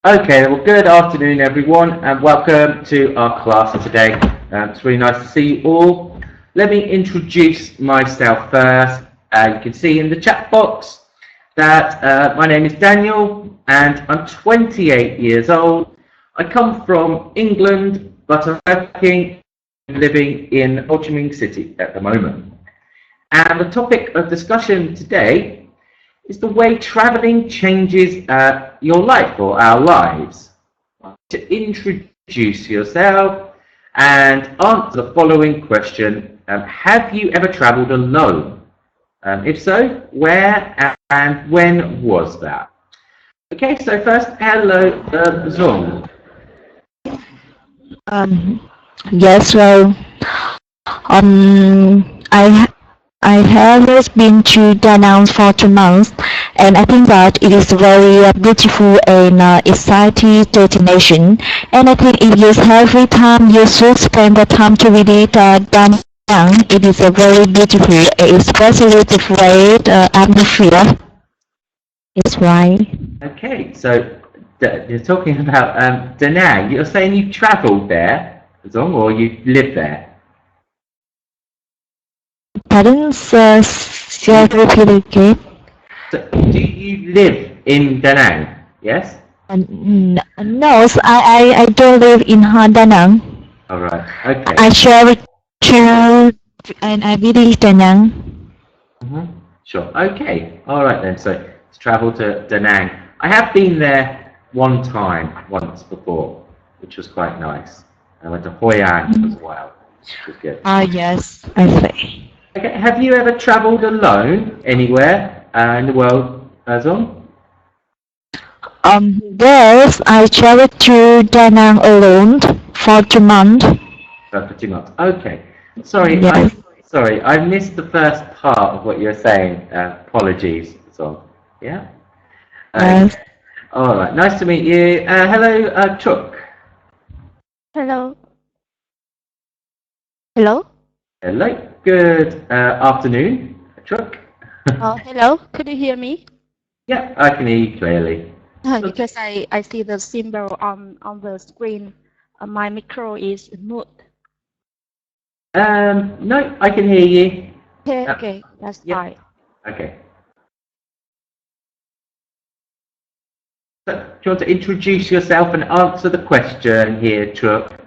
Okay, well, good afternoon, everyone, and welcome to our class today. It's really nice to see you all. Let me introduce myself first. You can see in the chat box that my name is Daniel, and I'm 28 years old. I come from England, but I'm working and living in Ho Chi Minh City at the moment. And the topic of discussion today is the way traveling changes your life or our lives. To introduce yourself and answer the following question, have you ever traveled alone? If so, where and when was that? Okay, so first, hello, Zong. Um, yes, well, I have just been to Da Nang for 2 months, and I think that it is a very beautiful and exciting destination. And I think if you have free time, you should spend the time to visit Da Nang. It is a very beautiful, especially the great atmosphere. It's right. Okay, so you're talking about Da Nang. You're saying you've travelled there, Zong, or you live there? Pardon, shall I repeat again? So, do you live in Da Nang? Yes? No, so I don't live in Da Nang. All right. Okay. I share and I visit Da Nang. Sure. Okay. All right then. So to travel to Da Nang. I have been there once before, which was quite nice. I went to Hoi An as well, which was good. Ah, yes, I see. Okay. Have you ever travelled alone anywhere in the world, Azon? Yes, I traveled to Da Nang alone for 2 months. For 2 months. Okay. Sorry, Yes. I missed the first part of what you were saying. Apologies, Azon. Yeah. Okay. Yes. All right. Nice to meet you. Hello, Chuck. Hello. Hello? Hello. Good afternoon, Chuck. Hello. Could you hear me? Yeah, I can hear you clearly. Because I see the symbol on the screen. My micro is mute. No, I can hear you. Okay, that's Yeah. fine. Okay. So, do you want to introduce yourself and answer the question here, Chuck?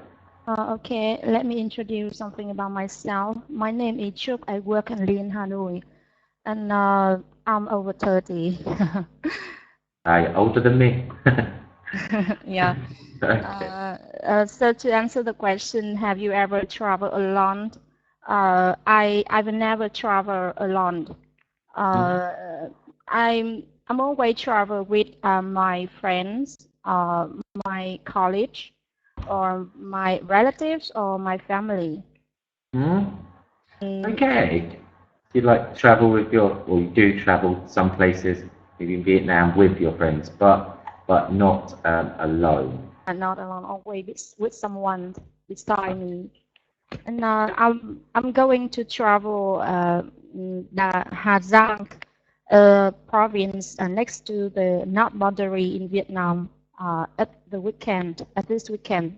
Okay, let me introduce something about myself. My name is Chuk. I work and live in Hanoi, and I'm over 30. You're older than me. Yeah. Okay. So to answer the question, have you ever traveled alone? I've never traveled alone. I'm always travel with my friends, my college, or my relatives, or my family. Okay. You like to travel with or you do travel some places, maybe in Vietnam with your friends, but not alone. And not alone, always with someone beside me. And I'm going to travel the Hà Giang province next to the north boundary in Vietnam at this weekend.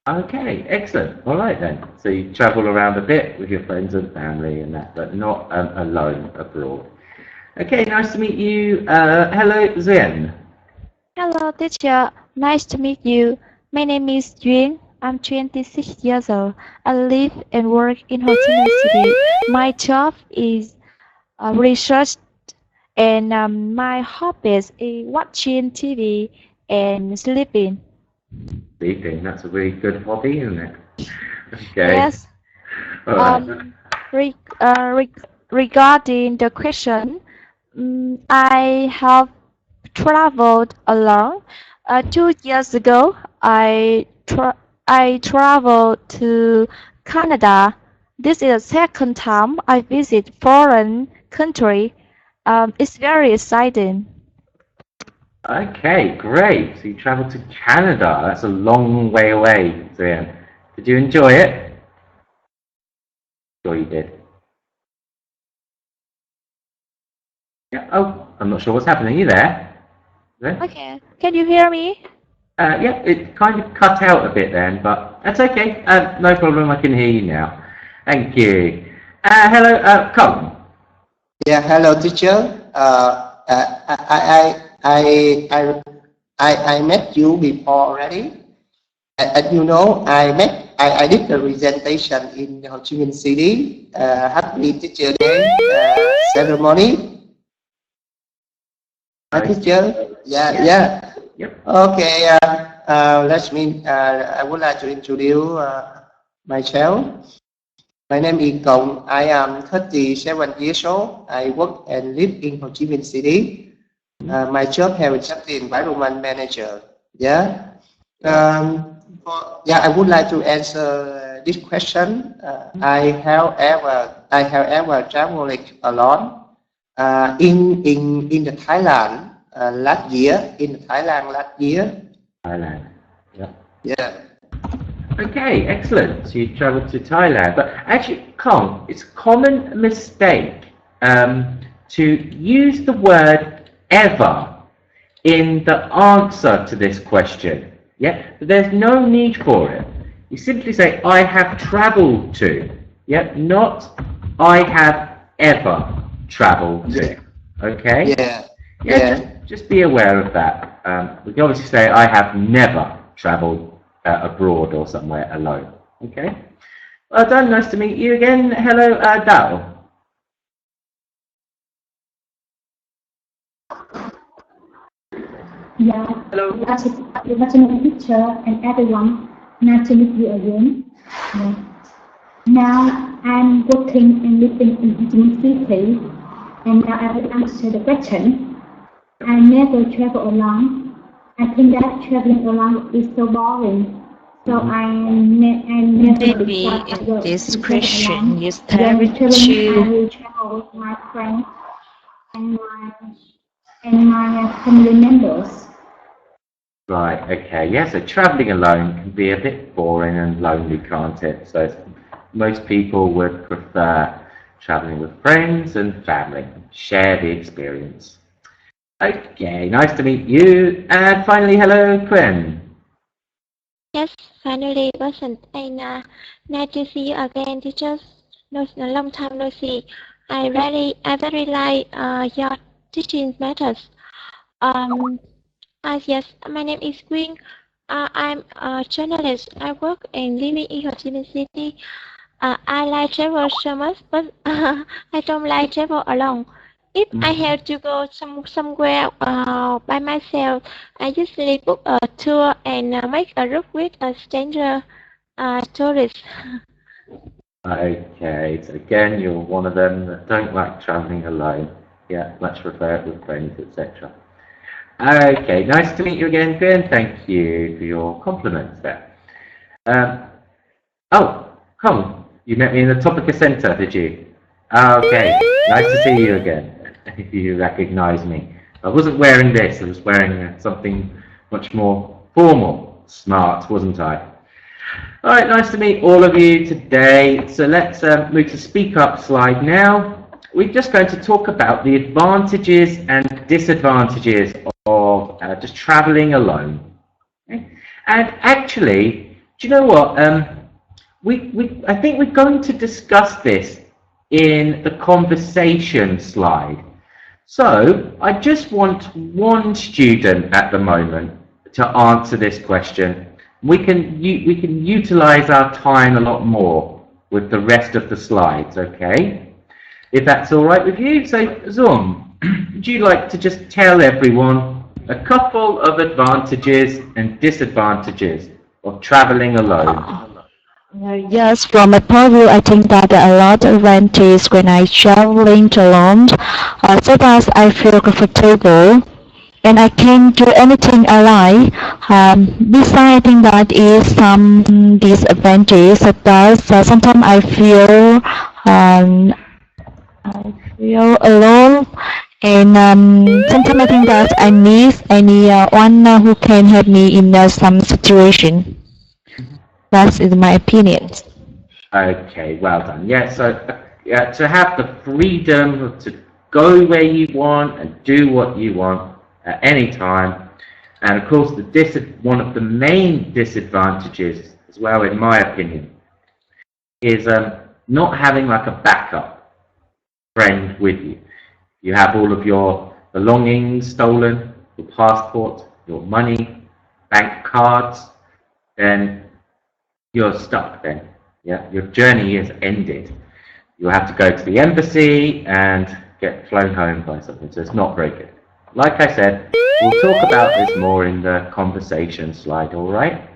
Okay, excellent. All right then. So you travel around a bit with your friends and family and that, but not alone abroad. Okay, nice to meet you. Hello, Zen. Hello, teacher. Nice to meet you. My name is Duyên. I'm 26 years old. I live and work in Ho Chi Minh City. My job is research, and my hobbies is watching TV and sleeping. Sleeping, that's a really good hobby, isn't it? Okay. Yes. All right. Re regarding the question, I have traveled alone. 2 years ago, I traveled to Canada. This is the second time I visit foreign country. It's very exciting. Okay, great. So you traveled to Canada. That's a long way away, Zen. Did you enjoy it? Sure you did. Yeah. Oh, I'm not sure what's happening. Are you there? Zen? Okay, can you hear me? Yeah, it kind of cut out a bit then, but that's okay. No problem. I can hear you now. Thank you. Hello, Colin. Yeah, hello, teacher. I met you before already. As you know, I did the presentation in Ho Chi Minh City. Happy Teacher Day ceremony. Teacher. Yeah. Yep. Okay. I would like to introduce myself. My name is Kong. I am 37 years old. I work and live in Ho Chi Minh City. My job here is safety environment manager. Yeah. I would like to answer this question. I have ever traveled alone in the Thailand last year. Thailand. Yeah. Yeah. Okay, excellent. So you travelled to Thailand, but actually, Kong, it's a common mistake to use the word ever in the answer to this question. Yeah, but there's no need for it. You simply say, I have travelled to. Yeah, not I have ever travelled to. Okay? Yeah. Just be aware of that. We can obviously say, I have never travelled abroad or somewhere alone. Okay? Well done. Nice to meet you again. Hello, Dao. Yeah. Hello. Good afternoon, teacher and everyone. Nice to meet you again. Yeah. Now I'm working and living in Ho Chi Minh City, and now I will answer the question. I never travel alone. I think that traveling alone is so boring. So I never Maybe decide in this to travel question alone. you start When traveling, I to will travel with my friends and my family members. Right, okay. Yeah, so travelling alone can be a bit boring and lonely, can't it? So most people would prefer travelling with friends and family, share the experience. Okay, nice to meet you. And finally, hello, Quinn. Yes, finally, wasn't and nice to see you again, teachers. No, a long time no see. I very like your teaching methods. Yes, my name is Quyên. I'm a journalist. I work and living in Ho Chi Minh City. I like travel so much, but I don't like travel alone. If I have to go somewhere by myself, I usually book a tour and make a group with a stranger tourist. Okay, so again, you're one of them that don't like travelling alone. Yeah, much prefer it with friends, etc. Okay, nice to meet you again, Quinn. Thank you for your compliments there. Oh, come, you met me in the Topica Centre, did you? Okay, nice to see you again. If you recognise me. I wasn't wearing this, I was wearing something much more formal, smart, wasn't I? Alright, nice to meet all of you today. So let's move to Speak Up slide now. We're just going to talk about the advantages and disadvantages of just travelling alone. Okay? And actually, do you know what? I think we're going to discuss this in the conversation slide. So I just want one student at the moment to answer this question. We can utilize our time a lot more with the rest of the slides, okay? If that's all right with you. So Zoom, would you like to just tell everyone a couple of advantages and disadvantages of traveling alone? Yes, from my point of view, I think that there are a lot of advantages when I traveling alone, so that I feel comfortable and I can do anything I like. Besides, I think that is some disadvantages, such as sometimes I feel alone, and sometimes I think that I need anyone who can help me in some situation. That is my opinion. Okay, well done. Yeah, so to have the freedom to go where you want and do what you want at any time, And of course, one of the main disadvantages, as well, in my opinion, is not having like a backup friend with you. You have all of your belongings stolen, your passport, your money, bank cards, then you're stuck then. Yeah, your journey is ended. You'll have to go to the embassy and get flown home by something, so it's not very good. Like I said, we'll talk about this more in the conversation slide, all right?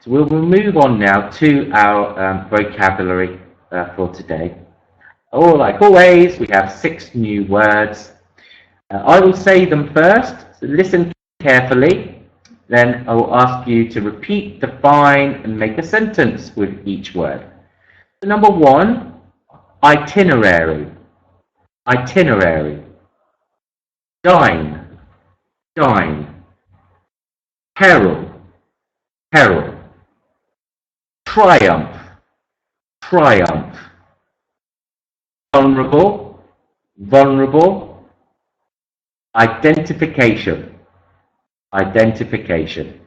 So we'll move on now to our vocabulary for today. Like always, we have 6 new words. I will say them first, so listen carefully. Then I will ask you to repeat, define, and make a sentence with each word. So number 1, itinerary. Itinerary. Dine. Dine. Peril. Peril. Triumph. Triumph. Vulnerable. Vulnerable. Identification. Identification.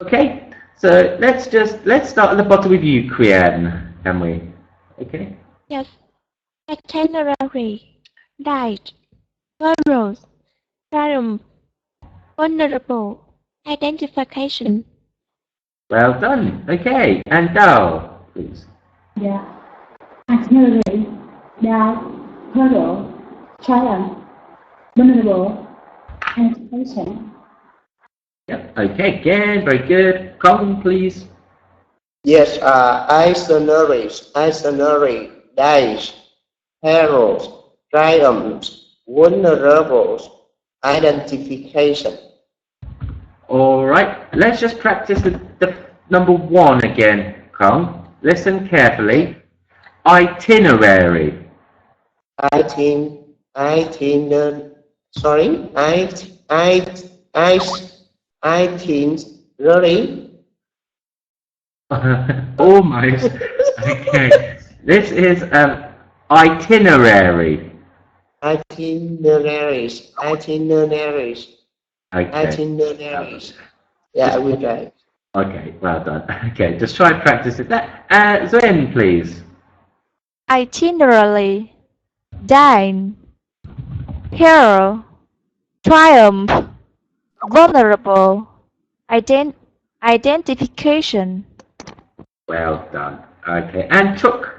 Okay, so let's start at the bottom with you, Quyen, can we? Okay. Yes. Itinerary. Died. Peril. Triumph. Vulnerable. Identification. Well done. Okay, and Dao, please. Yeah. Itinerary, doubt, hurdle, triumph, vulnerable, anticipation. Yep. Okay, again, very good. Colin, please. Yes, itinerary, dice, heralds, triumphs, vulnerable, identification. All right, let's just practice the number 1 again, Colin. Listen carefully. Itinerary. Itinerary. Almost. Okay. This is itinerary. Itineraries. Okay. Itineraries. Yeah, I will try. Okay, well done. Okay, just try and practice it. Zen, please. Itinerary. Dine. Peril. Triumph. Vulnerable. Identification. Well done. Okay, and Took.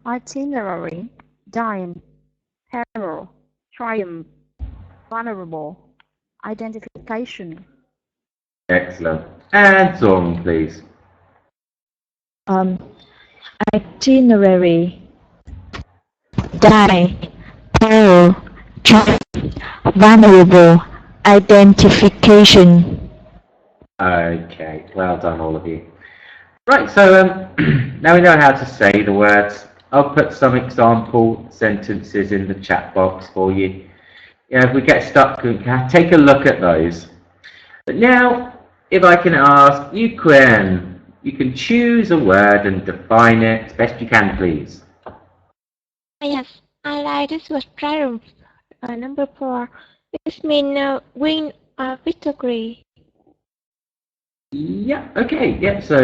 Itinerary, dine, peril, triumph, vulnerable, identification. Excellent. And Zong, please. Itinerary, die, peril, triumph, vulnerable, identification. Okay, well done, all of you. Right, so now we know how to say the words. I'll put some example sentences in the chat box for you. If we get stuck, take a look at those. But now, if I can ask you, Quinn, you can choose a word and define it as best you can, please. Yes, I like this word triumph. Number 4. It means win or victory. Yeah, okay, yeah, so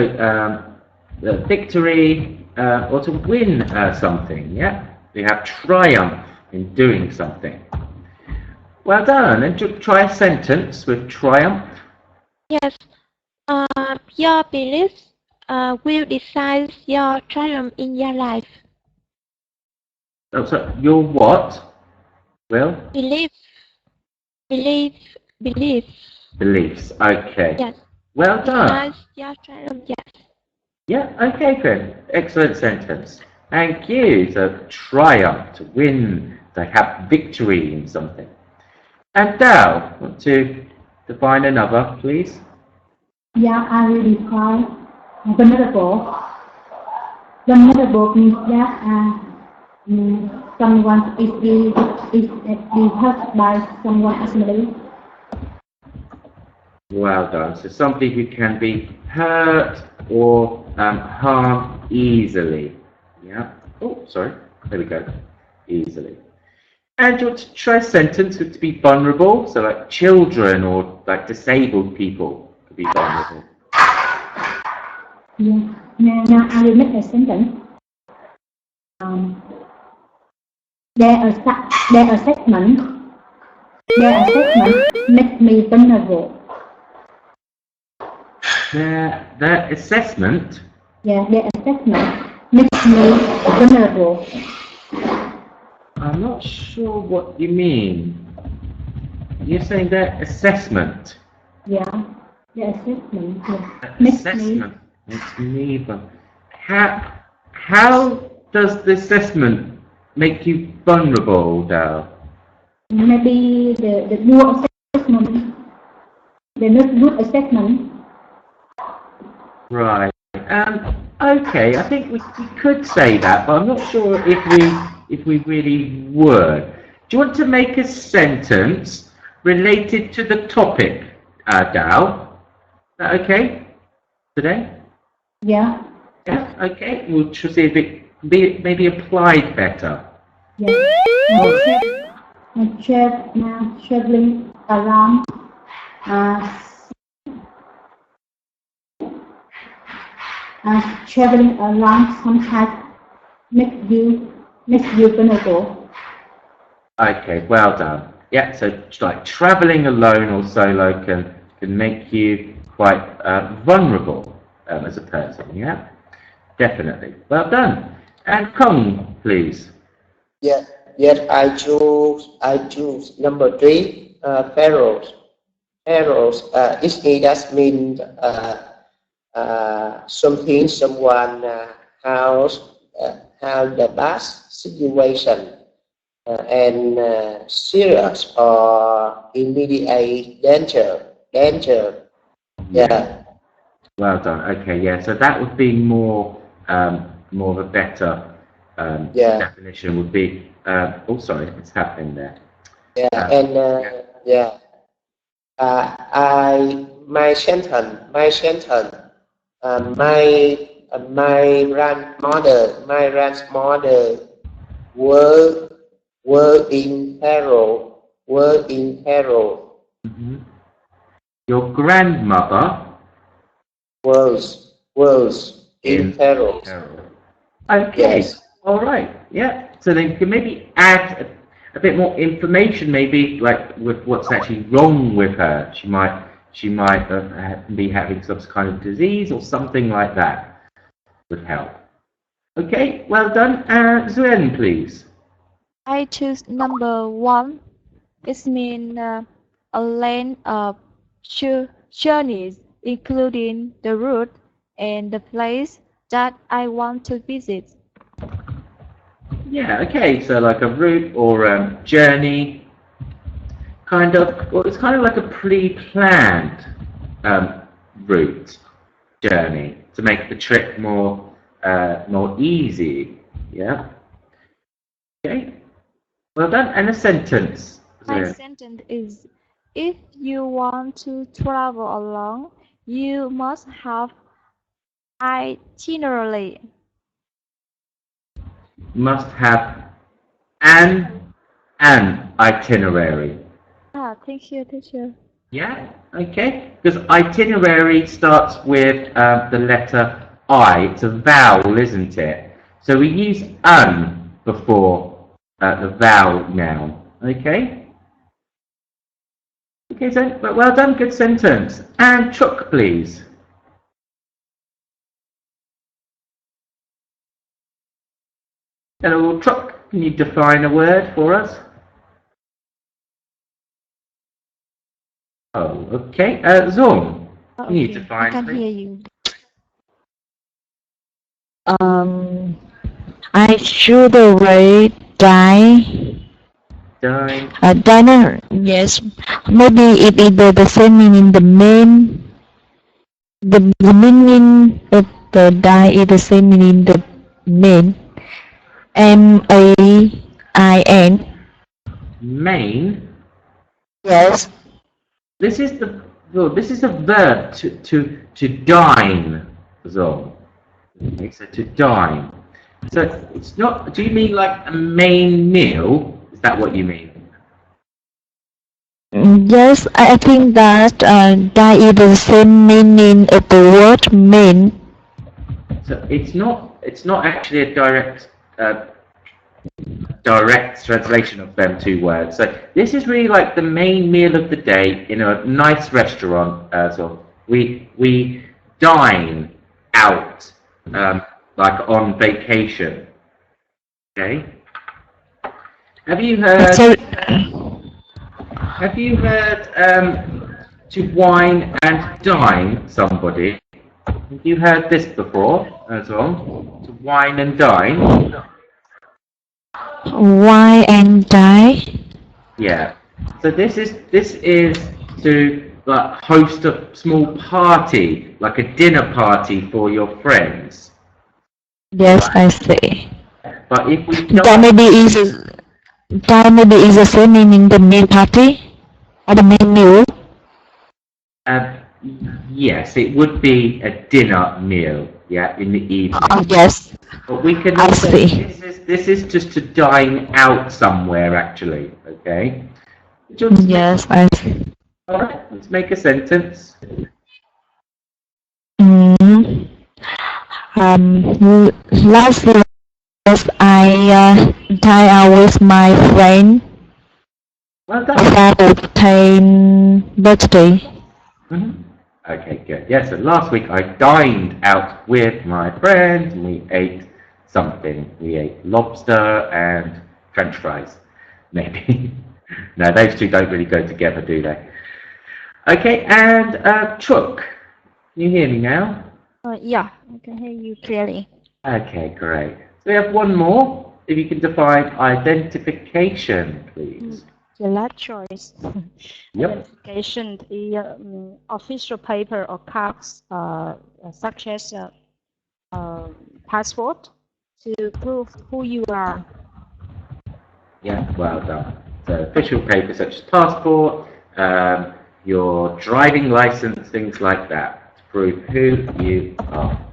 the victory or to win something, yeah? You have triumph in doing something. Well done, and try a sentence with triumph. Yes, your beliefs will decide your triumph in your life. Oh, so your what? Will? Beliefs, okay. Yes. Well done. Decides your triumph, yes. Yeah, okay, good. Excellent sentence. Thank you. So triumph, to win, to have victory in something. And Dao, want to define another, please? Yeah, I will define vulnerable. Vulnerable means that someone is being hurt by someone else. Well done. So somebody who can be hurt or harmed easily. Yeah. Oh, sorry. There we go. Easily. And do you want to try a sentence to be vulnerable? So like children or like disabled people could be vulnerable. Yeah. Now I will make a sentence. Their assessment makes me vulnerable. Their assessment. Yeah, their assessment makes me vulnerable. I'm not sure what you mean. You're saying their assessment. Yeah, their assessment. Yeah. Makes me vulnerable. How does the assessment make you vulnerable, Dal? Maybe the poor assessment, the not good assessment. Right. Okay. I think we could say that, but I'm not sure if we really would. Do you want to make a sentence related to the topic, Dal? Is that okay today? Yeah. Yeah. Okay. We'll see if it can be maybe applied better. Yeah. Traveling around. Traveling around sometimes makes you vulnerable. Okay, well done. Yeah, so like traveling alone or solo can make you quite vulnerable as a person. Yeah, definitely. Well done. And Kong, please. Yeah, yes, I choose number 3, pharaohs. Pharaohs, it does mean something, someone, how the bad situation and serious or immediate danger. Yeah. Well done. Okay, yeah. So that would be more of a better definition. Would be. Oh, sorry, it's happening there. Yeah, my sentence. My grandmother were in peril. Your grandmother was in peril. Okay. Yes. All right. Yeah. So then you can maybe add a bit more information, maybe like with what's actually wrong with her. She might be having some kind of disease or something like that. Would help. Okay. Well done. Zuen, please. I choose number 1. It means a length of journeys, including the route and the place that I want to visit. Yeah. Okay. So like a route or journey. It's kind of like a pre-planned route journey to make the trip more easy. Yeah. Okay. Well done. And a sentence. My sentence is: if you want to travel along, you must have itinerary. Must have an itinerary. Thank you, teacher. Yeah, okay. Because itinerary starts with the letter I. It's a vowel, isn't it? So we use an before the vowel noun. Okay? Okay, so well done, good sentence. And Chuk, please. Hello, Chuk, can you define a word for us? Oh, okay. Zong, can you define? I can hear you. I should write die. Diner. Yes. Maybe it is the same meaning. The meaning of the die is the same meaning. The main. MAIN. Main. Yes. This is a verb to dine, Zong. Okay, so to dine. So it's not. Do you mean like a main meal? Is that what you mean? Yes, I think that that is the same meaning of the word mean. So it's not actually a direct translation of them two words. So this is really like the main meal of the day in a nice restaurant. So we dine out, like on vacation. Okay. Have you heard to wine and dine somebody? Have you heard this before as well? To wine and dine? Wine and dine? Yeah. So this is to like host a small party, like a dinner party for your friends. Yes, I see. But if we that maybe is the same meaning the meal party or the main meal. Yes, it would be a dinner meal, yeah, in the evening. Oh, yes. But we can I also, see. this is just to dine out somewhere, actually, okay? Yes, I see. All right, let's make a sentence. Last year I dine out with my friend Well done. for the 10th birthday. Okay, good. Yeah, so last week I dined out with my friends and we ate something. We ate lobster and French fries, maybe. No, those two don't really go together, do they? Okay, and Chuck, can you hear me now? Yeah, I can hear you clearly. Okay, great. So we have one more. If you can define identification, please. The last choice. Yep. Identification is official paper or cards such as passport to prove who you are. Yeah, well done. So official paper such as passport, your driving license, things like that, to prove who you are.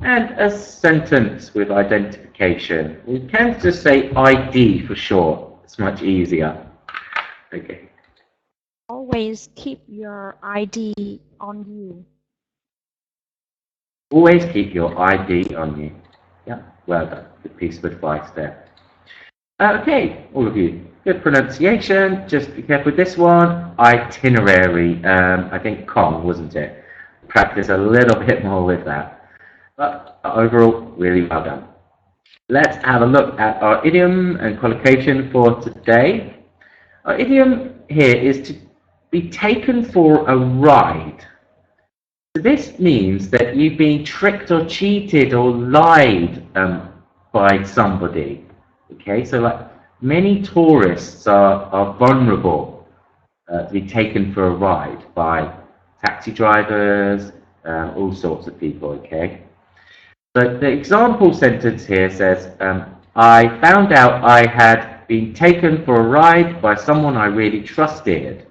And a sentence with identification. We can just say ID for short. It's much easier. Okay. Always keep your ID on you. Always keep your ID on you. Yeah, well done. Good piece of advice there. Okay, all of you. Good pronunciation. Just be careful with this one. Itinerary. I think Kong, wasn't it? Practice a little bit more with that. But overall, really well done. Let's have a look at our idiom and collocation for today. Our idiom here is to be taken for a ride. So this means that you've been tricked or cheated or lied by somebody. Okay, so like many tourists are vulnerable to be taken for a ride by taxi drivers, all sorts of people, okay? So the example sentence here says, I found out I had been taken for a ride by someone I really trusted.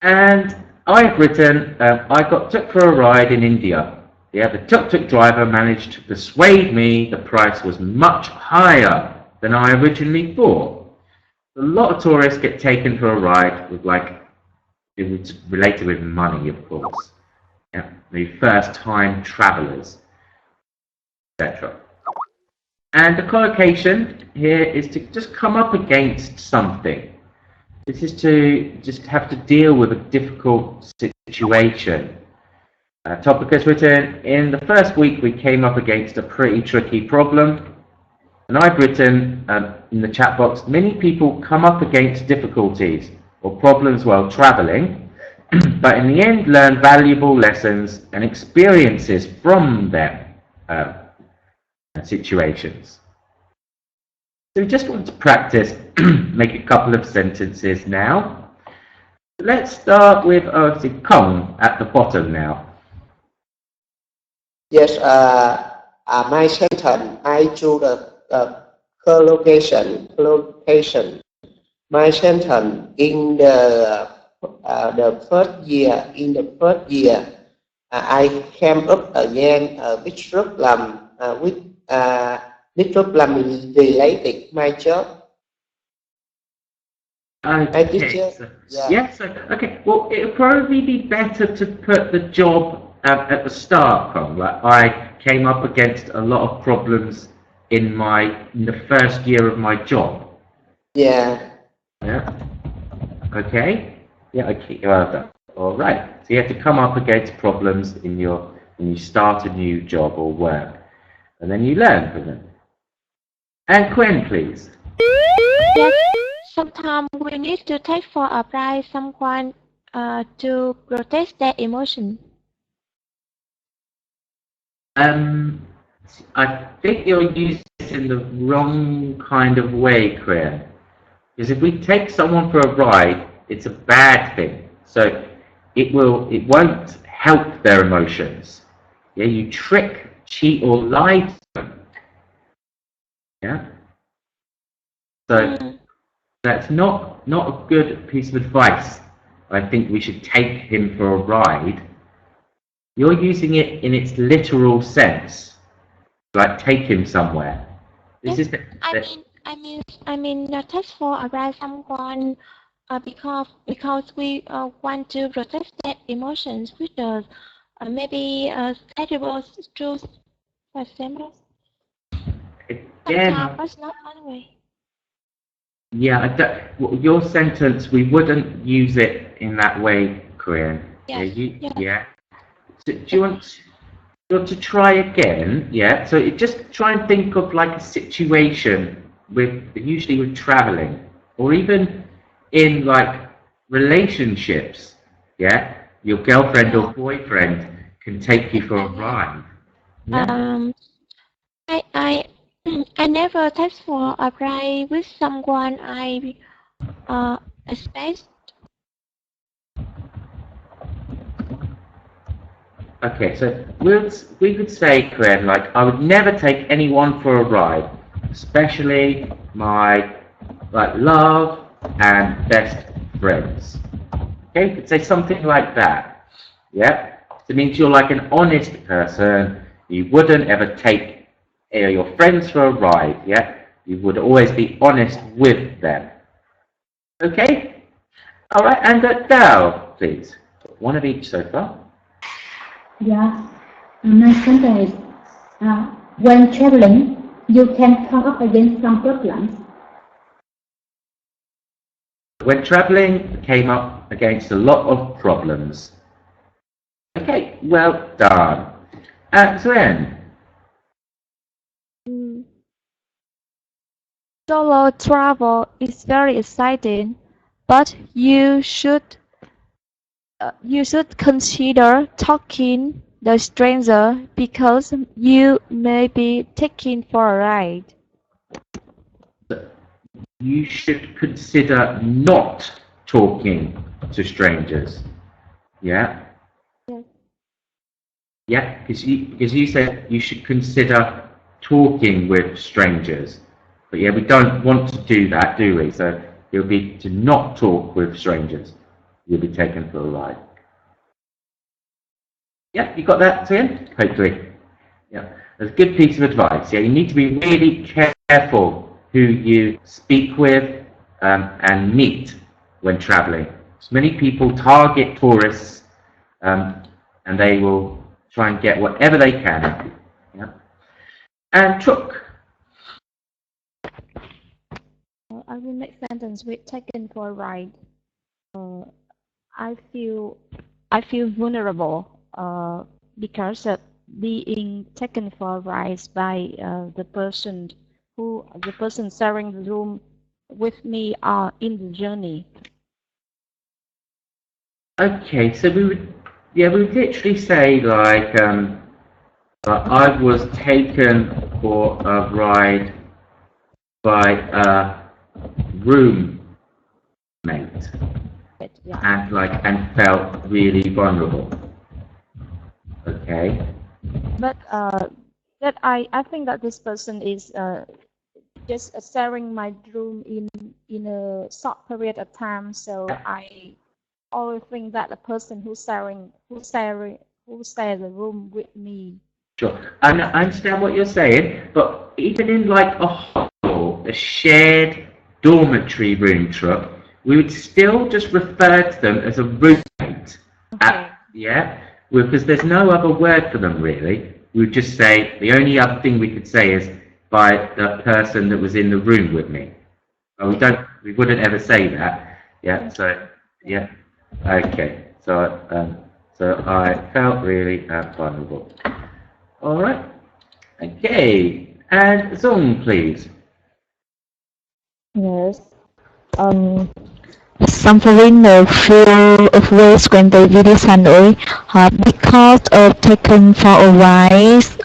And I've written, I got took for a ride in India. Yeah, the tuk-tuk driver managed to persuade me the price was much higher than I originally thought. A lot of tourists get taken for a ride with it's related with money, of course. Yeah, the first-time travellers, etc. And the collocation here is to just come up against something. This is to just have to deal with a difficult situation. Topic is written, in the first week we came up against a pretty tricky problem. And I've written in the chat box, many people come up against difficulties or problems while travelling, but in the end learn valuable lessons and experiences from them situations. So we just want to practice, make a couple of sentences now. Let's start with Kong at the bottom now. Yes, my sentence, I choose the collocation. My sentence, in the first year, I came up again which problem is related my job. My Okay. teacher, So, yeah, yeah. So okay. Well, it would probably be better to put the job at the start, Kong. Like I came up against a lot of problems in the first year of my job. yeah, Yeah. Okay. Yeah. Okay. All right. So you have to come up against problems when you start a new job or work, and then you learn from them. And Quinn, please. Yes, sometimes we need to take for a prize someone to protect their emotion. I think you're using it in the wrong kind of way, Quinn. Because if we take someone for a ride, it's a bad thing. So it won't help their emotions. Yeah, you trick, cheat, or lie to them. Yeah. So that's not a good piece of advice. I think we should take him for a ride. You're using it in its literal sense, like take him somewhere. This Yes, is I mean, take for a prize someone because we want to protect their emotions, which is maybe terrible truth, for example. again. Sometimes, but not always. Yeah, your sentence, we wouldn't use it in that way, Korean. Yeah, Yes, yes. yeah. So, do you want to try again? Yeah. So just try and think of like a situation usually with traveling, or even in like relationships. Yeah, your girlfriend or boyfriend can take you for a ride. Yeah. I I never text for a ride with someone I expect. Okay, so we could say, Corinne, like I would never take anyone for a ride, especially my like love and best friends. Okay, you could say something like that. Yeah, it means you're like an honest person. You wouldn't ever take your friends for a ride. Yeah, you would always be honest with them. Okay, all right, and Dal, please, one of each so far. Yeah. My sentence is, when traveling, you can come up against some problems. When travelling, came up against a lot of problems. Okay, well done. Sven, Solo travel is very exciting, but you should consider talking the stranger because you may be taken for a ride. you should consider not talking to strangers. Yeah? Yes. Yeah, because you said you should consider talking with strangers. But yeah, we don't want to do that, do we? So it'll be to not talk with strangers. You'll be taken for a ride. Yeah, you got that, Sven? Hopefully. Yeah, that's a good piece of advice. Yeah, you need to be really careful who you speak with and meet when travelling. Many people target tourists and they will try and get whatever they can. Yeah. And Chook. I will make sentence with taken for a ride. I feel vulnerable because of being taken for a ride by the person sharing the room with me in the journey. Okay, so we would literally say like I was taken for a ride by a roommate Yeah. and felt really vulnerable. Okay. But that I think that this person is just sharing my room in a short period of time. So I always think that the person who share the room with me. Sure. And I understand what you're saying, but even in like a hostel, a shared dormitory room trip, we would still just refer to them as a roommate. Yeah, because there's no other word for them really. We would just say, the only other thing we could say is by the person that was in the room with me. We wouldn't ever say that. Yeah, so, yeah, okay. So, so I felt really vulnerable. All right, okay, and Zong, please. Yes. Some foreigners feel afraid when they visit Hanoi because of taken for a ride is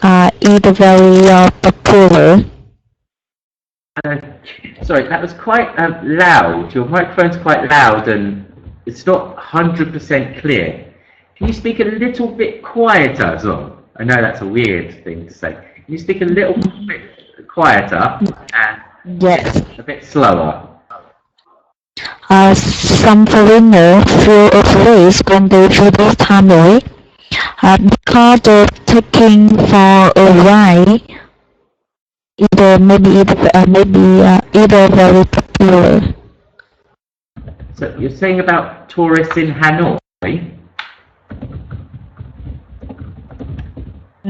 very popular. Sorry, that was quite loud. Your microphone's quite loud and it's not 100% clear. Can you speak a little bit quieter, Zong? I know that's a weird thing to say. Can you speak a little bit quieter and yes, a bit slower? Some foreigners feel afraid when they visit Hanoi because of taking for a ride. Maybe very popular. So you're saying about tourists in Hanoi?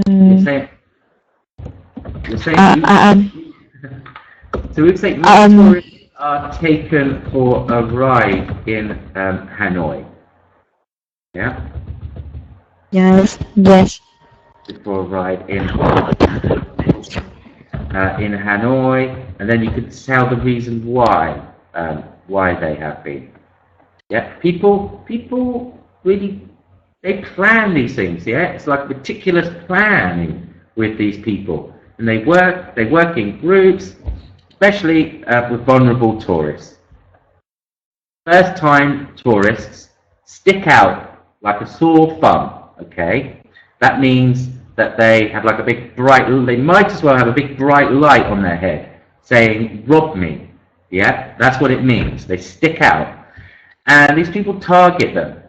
You're saying so we'd say tourists are taken for a ride in Hanoi. Yeah? Yes, yes. For a ride in Hanoi, and then you could tell the reason why they have been. Yeah, people really, they plan these things. Yeah, it's like meticulous planning with these people, and they work in groups, especially with vulnerable tourists. First-time tourists stick out like a sore thumb. Okay, that means that they have like a big bright, they might as well have a big bright light on their head saying, rob me. Yeah, that's what it means. They stick out. And these people target them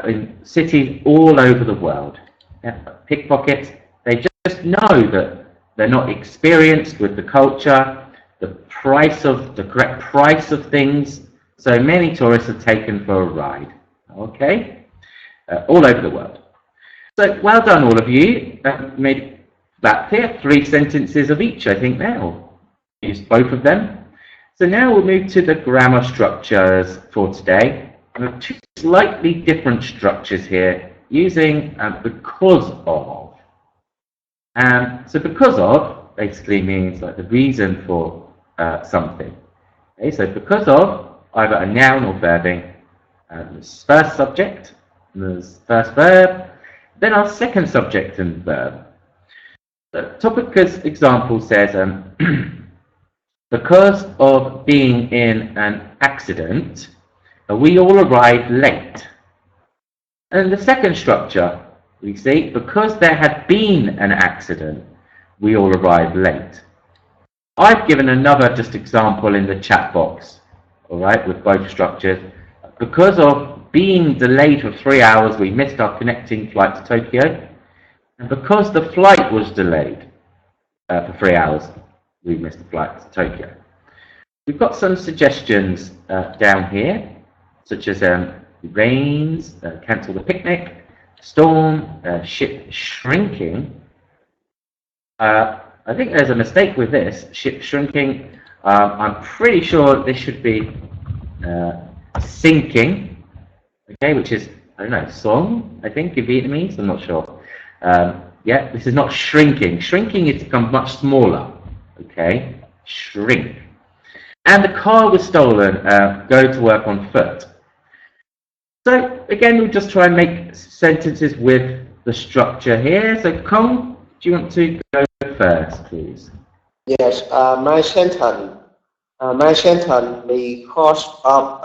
in cities all over the world. Yeah, pickpockets, they just know that they're not experienced with the culture, the correct price of things. So many tourists are taken for a ride. Okay? All over the world. So, well done, all of you. Made that clear. 3 sentences of each, I think, now. Use both of them. So now we'll move to the grammar structures for today. We have 2 slightly different structures here, using because of. So because of basically means like the reason for something. Okay, so because of, either a noun or verbing. There's first subject, there's first verb, then our second subject and verb. The topic's example says, because of being in an accident, we all arrived late. And the second structure, we see, because there had been an accident, we all arrived late. I've given another just example in the chat box, all right, with both structures. Because of being delayed for 3 hours, we missed our connecting flight to Tokyo. And because the flight was delayed for 3 hours, we missed the flight to Tokyo. We've got some suggestions down here, such as rains, cancel the picnic, storm, ship shrinking. I think there's a mistake with this, ship shrinking. I'm pretty sure this should be sinking. Okay, which is, I don't know, song, I think, in Vietnamese, I'm not sure. Yeah, this is not shrinking. Shrinking is to become much smaller. Okay, shrink. And the car was stolen, go to work on foot. So, again, we'll just try and make sentences with the structure here. So, Kong, do you want to go first, please? Yes, my sentence because of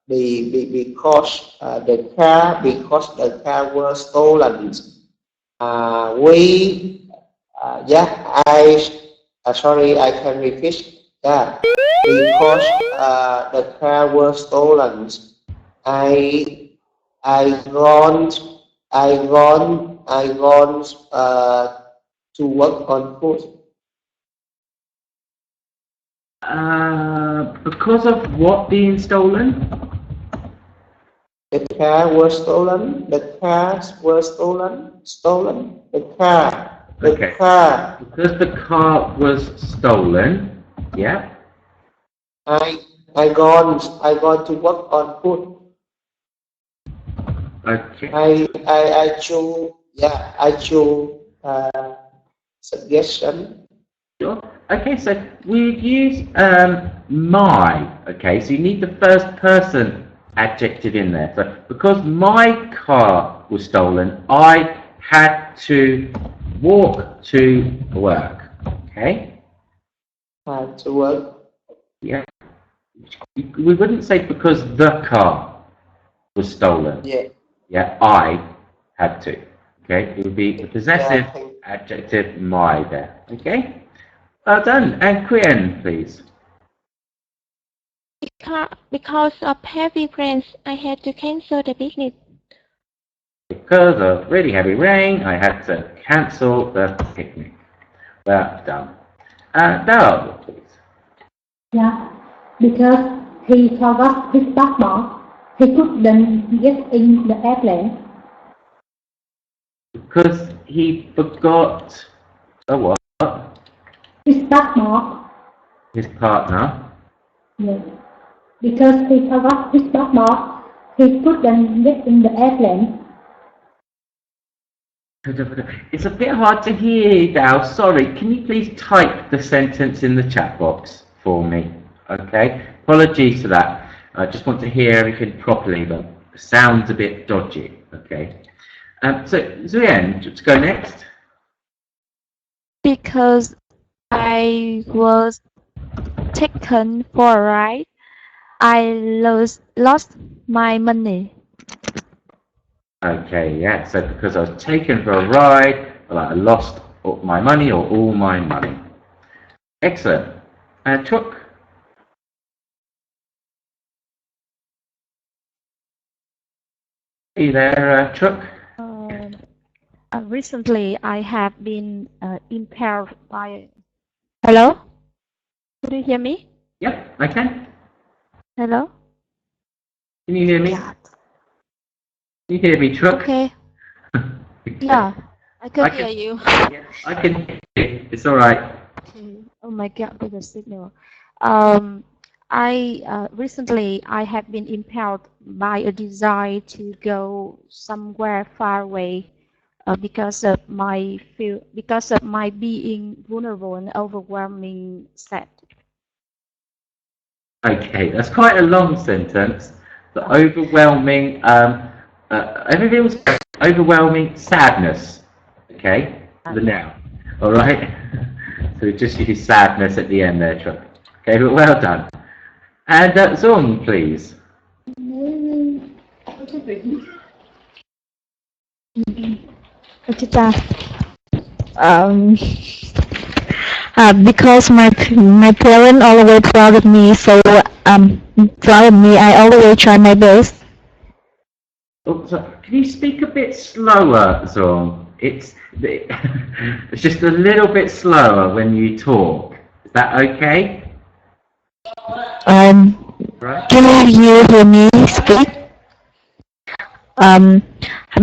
because the car was stolen. Sorry, I can repeat that. Because the car was stolen, I gone to work on foot. Because of what being stolen? The car was stolen. The cars were stolen. Stolen. The car. The Okay. car. Because the car was stolen. Yeah. I gone to work on foot. Okay. I choose. Yeah. I choose suggestion. Sure. Okay, so we use my. Okay, so you need the first person adjective in there. So because my car was stolen, I had to walk to work. Okay. To work. Yeah. We wouldn't say because the car was stolen. Yeah. Yeah, I had to. Okay, it would be the possessive Yeah, adjective my there. Okay, well done. And Quyen, please. Because of heavy rains, I had to cancel the picnic. Because of really heavy rain, I had to cancel the picnic. Well done. Now, please. Yeah, because he forgot his passport, he couldn't get in the airplane. Because he forgot a what? His passport, His partner. yes. Because he forgot his passport, he couldn't get in the airplane. It's a bit hard to hear, Dal. Sorry. Can you please type the sentence in the chat box for me? Okay. Apologies for that. I just want to hear everything properly, but the sound's a bit dodgy. Okay. So Zuyen, let's go next. Because I was taken for a ride, I lost my money. Okay, yeah. So because I was taken for a ride, well, I lost my money or all my money. Excellent. Chuk. Are you there, Chuk? Recently, I have been impaired by. Hello? Could you hear me? Yep, I can. Hello? Can you hear me? Yeah. Can you hear me, Chuk? Okay. Yeah, I can hear you. Yeah, I can hear you. It's all right. Oh my God, with the signal. Recently I have been impelled by a desire to go somewhere far away because of my being vulnerable and overwhelming sad. Okay, that's quite a long sentence. The overwhelming, everything was overwhelming sadness. Okay, the noun. All right. So just use sadness at the end there, Chuck. Okay, but well done. And Zong, please. Because my parents always proud of me, so proud of me, I always try my best. Oh, so can you speak a bit slower, Zong? It's just a little bit slower when you talk. Is that okay? Right. Can you hear me speak?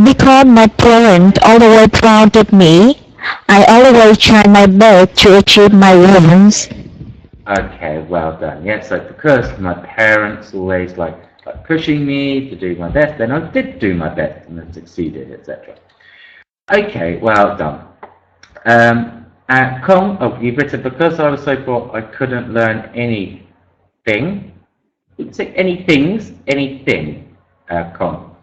Because my parents always proud of me, I always try my best to achieve my goals. Okay, well done. Yeah, so because my parents always like pushing me to do my best, then I did do my best and I succeeded, etc. Okay, well done. Kong, you've written, because I was so bored I couldn't learn anything. You can say anything, Kong.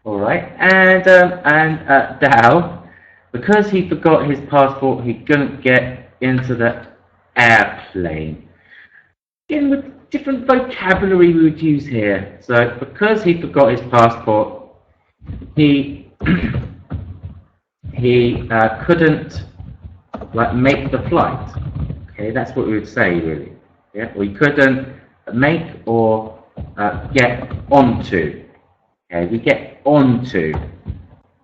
All right, and Dao, because he forgot his passport, he couldn't get into the airplane. Again, with different vocabulary we would use here. So, because he forgot his passport, he couldn't make the flight. Okay, that's what we would say really. Yeah, we couldn't make or get onto. Okay, we get onto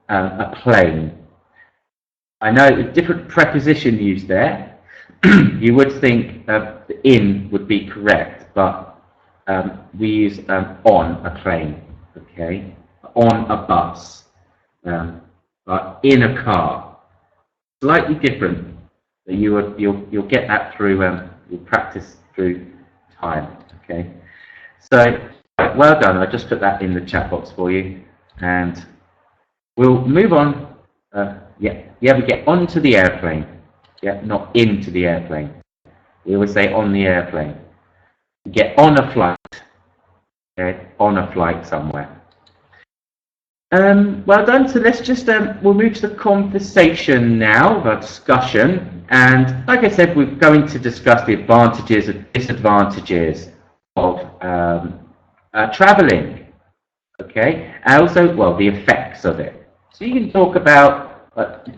a plane. I know a different preposition used there. You would think the in would be correct, but we use on a plane, okay, on a bus, in a car. Slightly different. But you'll get that through you'll practice through time, okay. So well done. I just put that in the chat box for you, and we'll move on. We get onto the airplane. Yeah, not into the airplane. We always say on the airplane. Get on a flight. Okay, on a flight somewhere. Well done. So let's just we'll move to the conversation now, our discussion. And like I said, we're going to discuss the advantages and disadvantages of traveling. Okay, and also, well, the effects of it. So you can talk about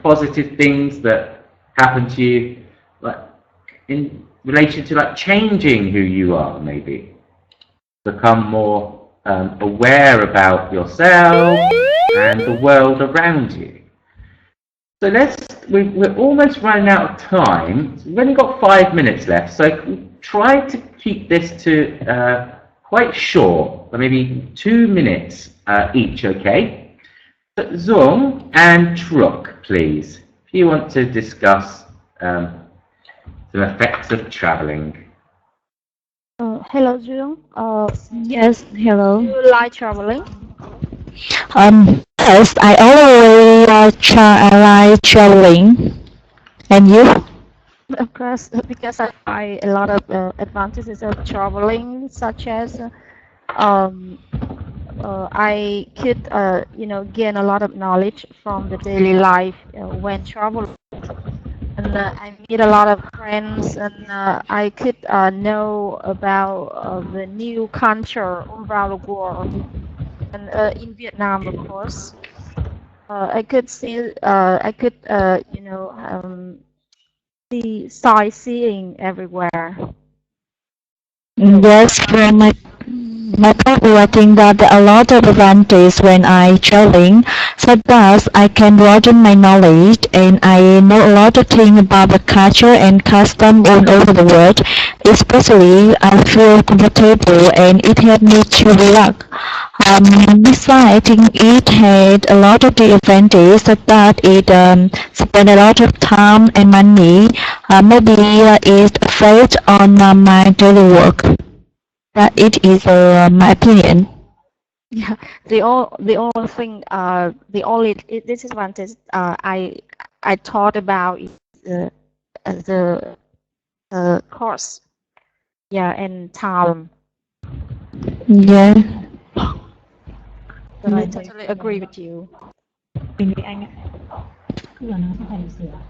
positive things that happen to you, like in relation to like changing who you are, maybe become more aware about yourself and the world around you. So we're almost running out of time. So we've only got 5 minutes left, so try to keep this to quite short, maybe 2 minutes each, okay? So Zung and Truk, please, if you want to discuss some effects of traveling. Hello, Jung. Yes, hello. Do you like traveling? Yes, I always like traveling. And you? Of course, because I find a lot of advantages of traveling, such as I could, gain a lot of knowledge from the daily life when traveling. And I meet a lot of friends, and I could know about the new culture around the world. And in Vietnam, of course, I could see, see sightseeing everywhere. Yes, from my point of view, I think that there are a lot of advantages when I traveling. So thus, I can broaden my knowledge and I know a lot of things about the culture and custom all over the world. Especially, I feel comfortable and it helped me to relax. Besides, I think it had a lot of the advantages so that it spend a lot of time and money. Maybe it affect on my daily work. That it is my opinion. Yeah, the only thing, the only disadvantage I thought about is the cost. Yeah, and time. Yeah. So I totally agree with you.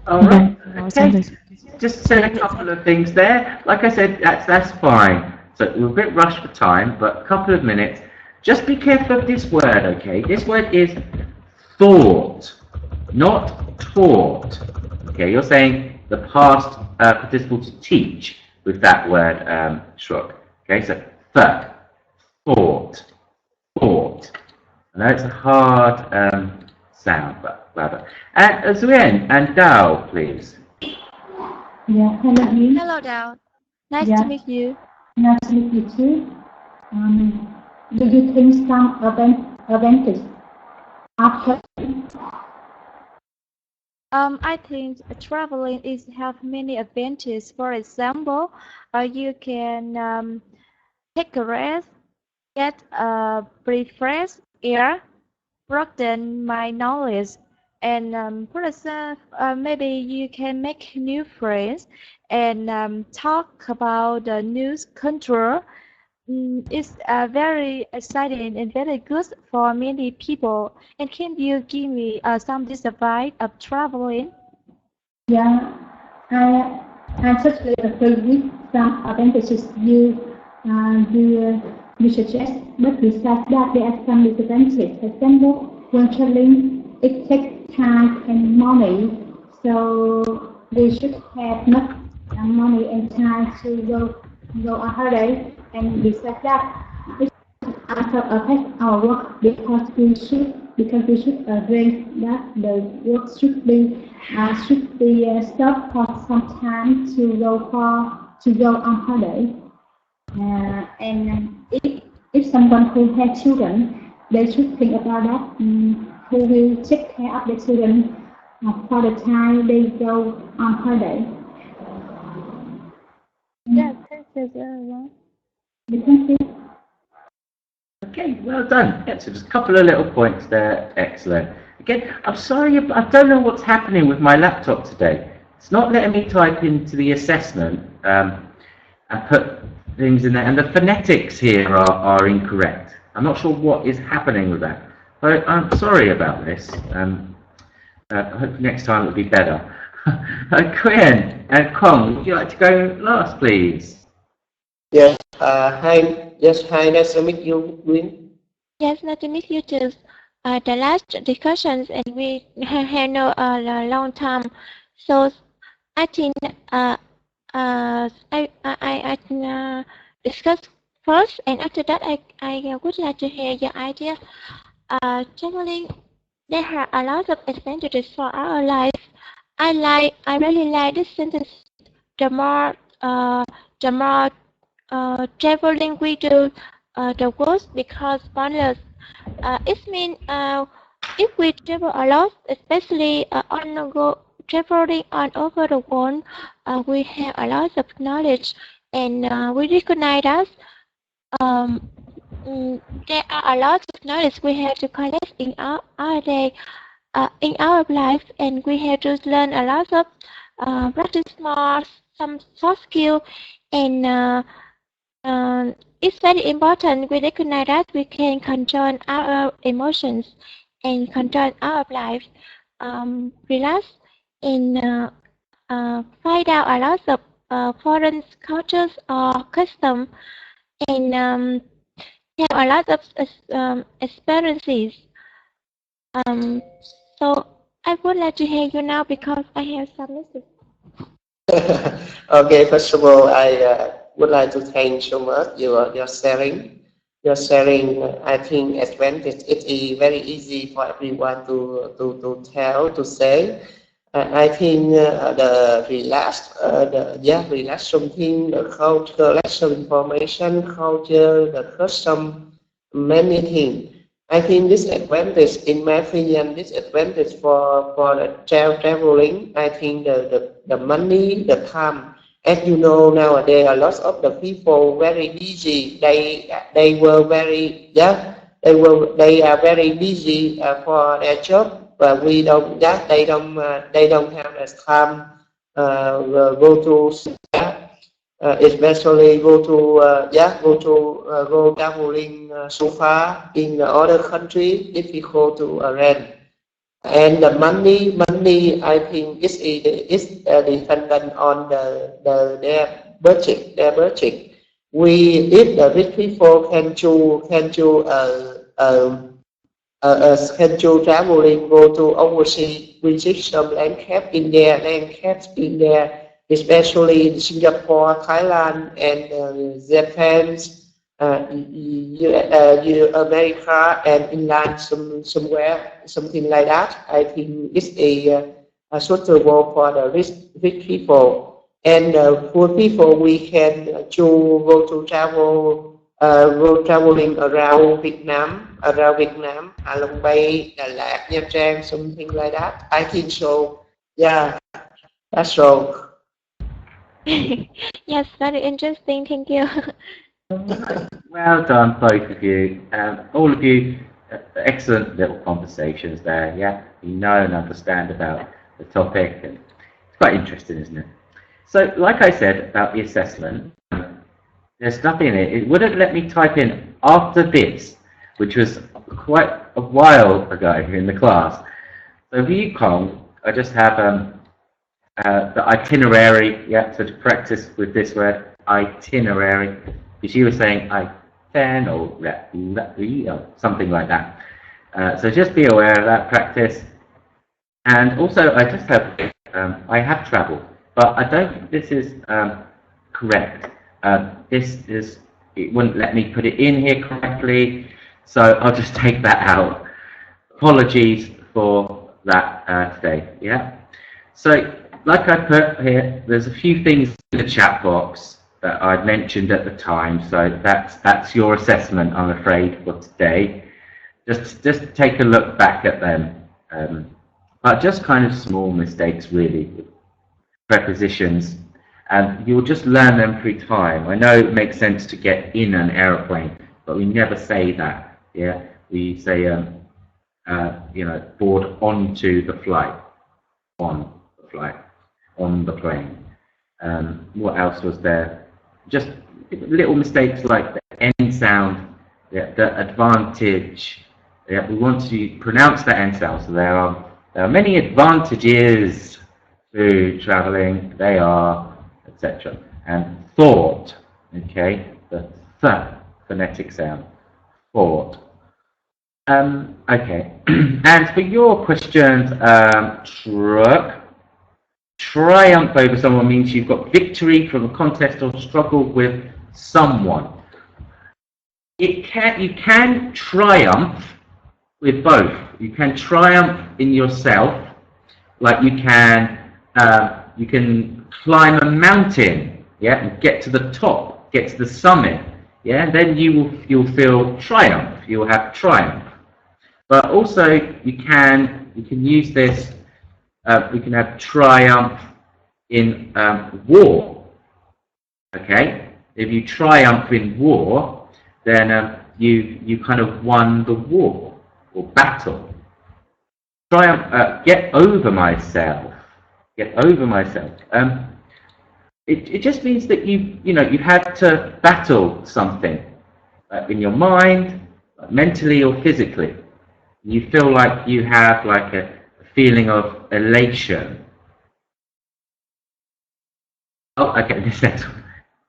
All right. Okay. Just said a couple of things there. Like I said, that's fine. So we're a bit rushed for time, but a couple of minutes. Just be careful of this word, okay? This word is thought, not taught. Okay, you're saying the past participle to teach with that word, Shruk. Okay, so thought. I know it's a hard sound, but rather. And Zuen and Dao, please. Yeah, hello, Yun. Hello, Dao. Nice Yeah. to meet you. Nice to meet you too. Do you think some advantage after? I think traveling is have many advantages. For example, you can take a rest, get breathe fresh air, broaden my knowledge, and for example, maybe you can make new friends and talk about the new culture. It's very exciting and very good for many people. And can you give me some advice of traveling? Yeah, I totally agree with some advantages you suggest, but besides that, there are some disadvantages. For example, when traveling, it takes time and money, so we should have enough money and time to go on holiday. And besides that, it also affect our work because we should arrange that the work should be stopped for some time to go on holiday. And if someone who has children, they should think about that. Who will take care of the children for the time they go on holiday. Yeah, thank you very much. Thank you. Okay, well done. Yeah, so just a couple of little points there. Excellent. Again, I'm sorry, I don't know what's happening with my laptop today. It's not letting me type into the assessment and put things in there, and the phonetics here are incorrect. I'm not sure what is happening with that. I'm sorry about this. Hopefully next time it'll be better. Quinn and Kong, would you like to go last, please? Yes. Hi. Yes. Hi. Nice to meet you, Queen. Yes, nice to meet you too. The last discussions and we have no a long time, so I think I discuss first, and after that I would like to hear your idea. Traveling, there are a lot of advantages for our life. I really like this sentence. The more traveling we do, the worse because bonus. It means if we travel a lot, especially on the go traveling all over the world, we have a lot of knowledge, and we recognize that there are a lot of knowledge we have to collect in our day, in our life, and we have to learn a lot of practice more, some soft skill, and it's very important we recognize that we can control our emotions and control our life, relax, and find out a lot of foreign cultures or customs, and have a lot of experiences. So I would like to hear you now because I have some messages. Okay. First of all, I would like to thank so much your sharing. Your sharing, I think, advantage. It is very easy for everyone to tell, to say. I think the relax something, the culture, collection information, culture, the custom, many things. I think this advantage, in my opinion, this advantage for the traveling. I think the money, the time. As you know, nowadays a lot of the people very busy. They were very they are very busy for their job, but we don't. They don't have the time go to especially go traveling so far in the other country, difficult to arrange. And the money, I think is dependent on their budget. If the rich people can schedule traveling, go to overseas, visit some land caps in there, especially Singapore, Thailand, and Japan, America, and England, somewhere, something like that. I think it's a suitable for the rich people. And poor people, we can go traveling around Vietnam, Halong Bay, Đà Lạt, Nha Trang, something like that. I think so. Yeah, that's all. Yes, very interesting. Thank you. Well done, both of you. All of you, excellent little conversations there. Yeah, you know and understand about the topic, and it's quite interesting, isn't it? So, like I said about the assessment, there's nothing in it. It wouldn't let me type in after this, which was quite a while ago in the class. So for you, Kong, I just have the itinerary. Yeah, so to practice with this word, itinerary, because you were saying iten or something like that. So just be aware of that practice. And also, I just have I have traveled, but I don't think this is correct. It wouldn't let me put it in here correctly, so I'll just take that out. Apologies for that today. Yeah. So, like I put here, there's a few things in the chat box. that I'd mentioned at the time. So that's your assessment, I'm afraid, for today. Just take a look back at them. But just kind of small mistakes, really, prepositions, and you'll just learn them through time. I know it makes sense to get in an aeroplane, but we never say that. Yeah, we say, you know, board onto the flight, on the flight, on the plane. What else was there? Just little mistakes like the N sound, the advantage. Yeah, we want to pronounce the N sound. So there are many advantages to traveling. They are, etc. And thought. Okay, the th phonetic sound. Thought. Okay. And for your questions, triumph over someone means you've got victory from a contest or struggle with someone. You can triumph with both. You can triumph in yourself, like you can climb a mountain, yeah, and get to the top, get to the summit, yeah, and then you'll feel triumph. You'll have triumph. But also you can use this. We can have triumph in war. Okay, if you triumph in war, then you kind of won the war or battle. Triumph. Get over myself. Get over myself. It just means that you've had to battle something in your mind, mentally or physically. You feel like you have like a feeling of elation. Oh, okay, this next one.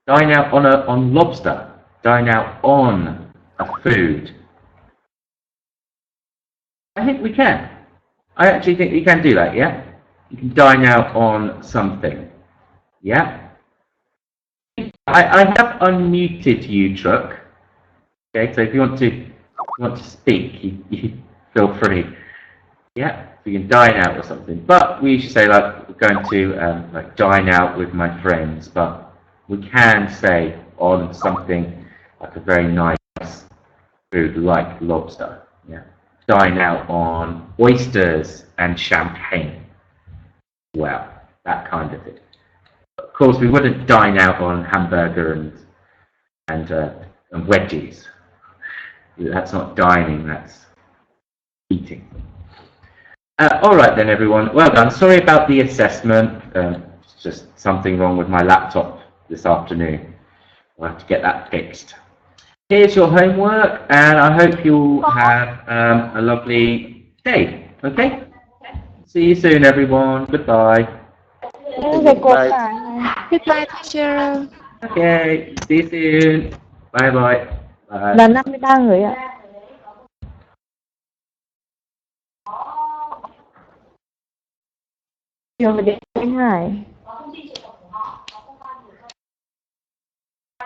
Dine out on lobster. Dine out on a food. I think we can. I actually think we can do that, yeah? You can dine out on something. Yeah? I have unmuted you, Truck. Okay, so if you want to speak, you feel free. Yeah, so you can dine out or something. But we usually say like we're going to like dine out with my friends, but we can say on something like a very nice food like lobster. Yeah. Dine out on oysters and champagne. Well, that kind of it. Of course, we wouldn't dine out on hamburger and wedgies. That's not dining, that's eating. All right then, everyone. Well done. Sorry about the assessment. It's just something wrong with my laptop this afternoon. We'll have to get that fixed. Here's your homework, and I hope you'll have a lovely day. Okay? See you soon, everyone. Goodbye. Goodbye, teacher. Okay. See you soon. Bye bye. Bye. Là 53 người ạ. Rồi mình đến anh Hải.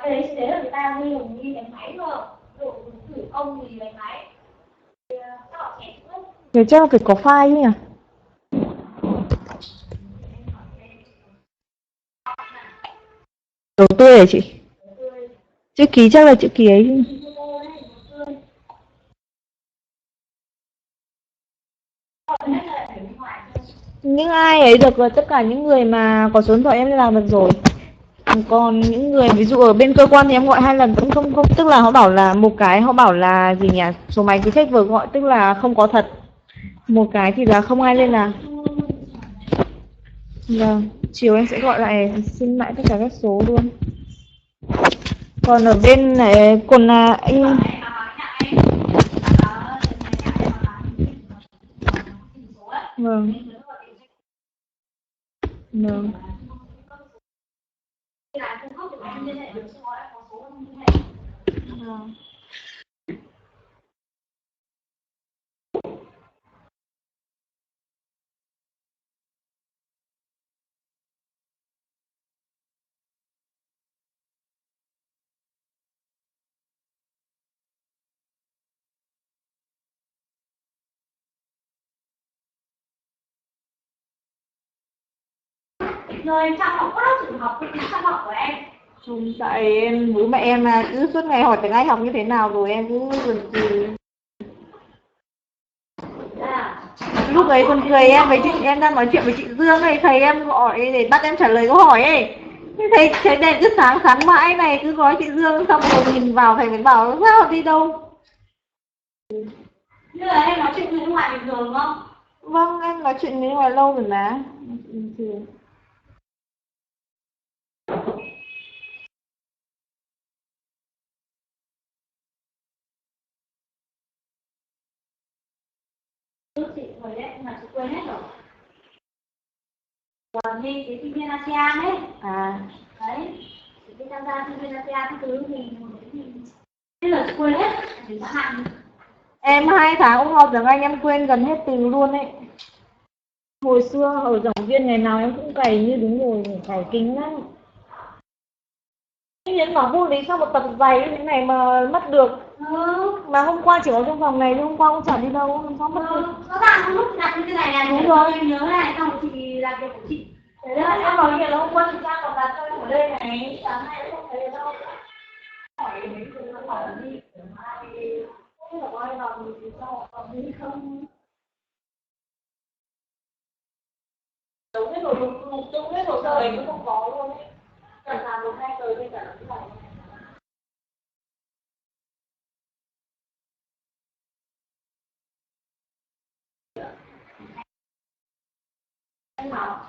Cái đấy chỉ là người ta ghi hình như đánh máy thôi, gửi ông thì đánh máy. Thì chắc là phải có file chứ nhỉ? Đồ tươi hả chị? Chữ ký chắc là chữ ký ấy chứ. Những ai ấy được rồi, tất cả những người mà có số điện thoại em làm được rồi. Còn những người ví dụ ở bên cơ quan thì em gọi 2 lần vẫn không, tức là họ bảo là một cái họ bảo là gì nhỉ, số máy cứ khách vừa gọi tức là không có thật, một cái thì là không ai liên lạc. Vâng, chiều em sẽ gọi lại xin lại tất cả các số luôn. Còn ở bên này còn là anh vâng. Vâng. Rồi trong học có trường học trong học của em Tại em bố mẹ em là cứ suốt ngày hỏi tiếng Anh học như thế nào rồi em cứ buồn cười. Lúc ấy buồn cười em với chị, em đang nói chuyện với chị Dương ấy, thầy em gọi để bắt em trả lời câu hỏi ấy. Thầy thấy đèn cứ sáng sáng mãi này, cứ nói chị Dương xong rồi nhìn vào thầy mới bảo sao đi đâu. Như là em nói chuyện với nước ngoài bình thường đúng không? Vâng, em nói chuyện với nước ngoài lâu rồi mà. Bình thường. Chị hồi đấy mà chị quên hết rồi. Còn đi cái sinh viên ASEAN ấy. À. Đấy. Chị đi tham gia sinh viên ASEAN các thứ thì bây giờ chị quên hết. Thì đã hạn. Em 2 tháng cũng học tiếng Anh em quên gần hết từ luôn ấy. Hồi xưa ở giảng viên ngày nào em cũng cày như đúng rồi, cày kinh lắm. Những bảo vô lý sao một tập dày như thế này mà mất được. Mà hôm qua chỉ có trong phòng này, nhưng hôm qua cũng chẳng đi đâu, làm sao mất được. Rõ ràng lúc chị đặt như thế này này, đúng rồi, em nhớ này, xong rồi chị làm việc của chị. Thế đó, em nói chuyện là hôm qua chị ra còn đặt cho em ở đây này, sáng nay em không thấy ở đâu. Hỏi mấy người nó hỏi đi, không biết là ai làm gì sao họ đi không. Đúng hết rồi, đúng hết rồi, giờ cũng không có luôn ấy. Cả làm 1-2 giờ bên cả là cái này. Anh bảo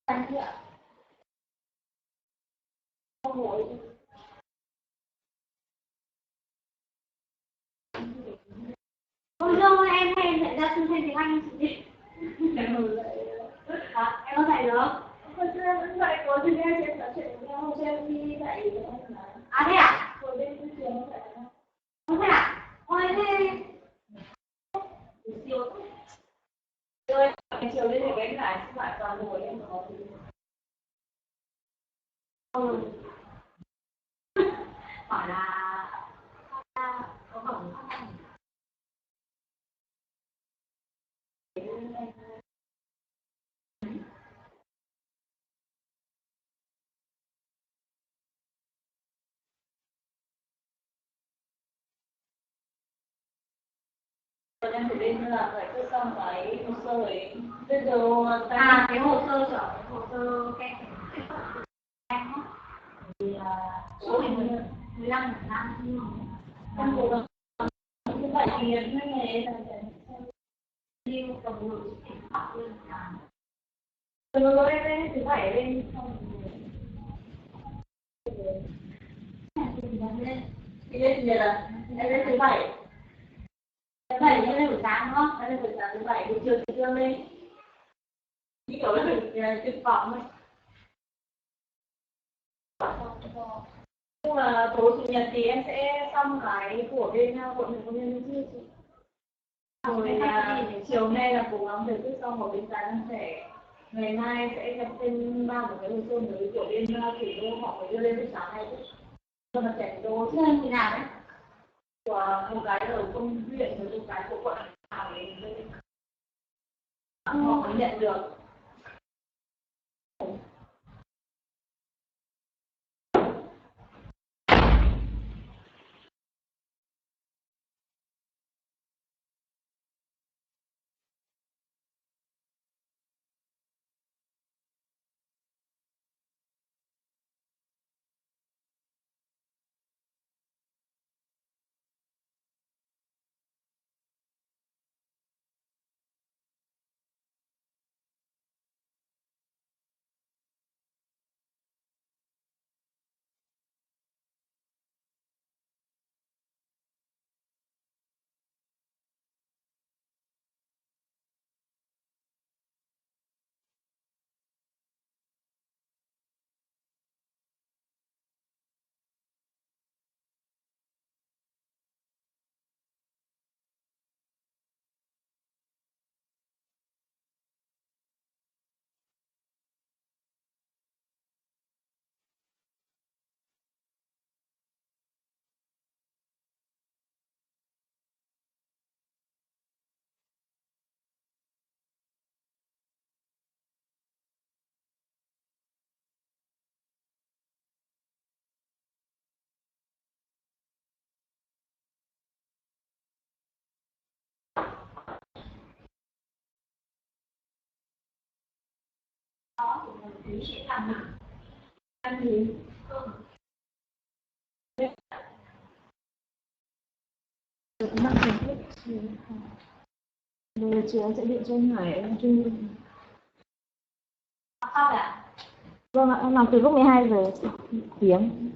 anh chị ạ. Không ngồi. Ôi đâu em hay dạy ra sư thêm tiếng Anh chị. Em có dạy được không? Hồi xưa em vẫn dạy của thì em sẽ nói chuyện với nhau cho em đi dạy. À thế à? Hồi bên cái trường nó dạy. Không thế à? Ôi thế chiều rồi chiều lên thì cái lại lại toàn ngồi em có gì. Hỏi là có bổng không? Em phải lên là giải quyết xong cái hồ sơ ấy. Bây giờ cái hồ sơ chở hồ sơ kèm thì số 15 năm em cố gắng như vậy thì những ngày đi cầm ngược học lên rồi em thứ bảy lên xong thì lên giờ là em lên thứ bảy. Thứ bảy em lên buổi sáng đúng không? Em lên buổi sáng thứ bảy buổi chiều thì chưa lên. Như kiểu là mình thực phẩm ấy. Nhưng mà tối chủ nhật thì em sẽ xong cái của bên quận huyện công nhân viên chứ. Rồi chiều nay là cố gắng giải quyết xong một bên tài năng trẻ. Ngày mai sẽ nhập thêm 1 cái hồ sơ mới của bên thủ đô họ phải đưa lên buổi sáng hay chứ. Cho là trẻ thủ đô chứ như nào đấy. Của một cái ở công huyện rồi một cái của quận nào để họ mới nhận được. lý sẽ làm nặng. Ăn gì? Mang thành thức rồi chiều em sẽ điện cho anh Hải em chung. Sao vậy ạ? Vâng ạ, em làm từ lúc 12 giờ tiếng.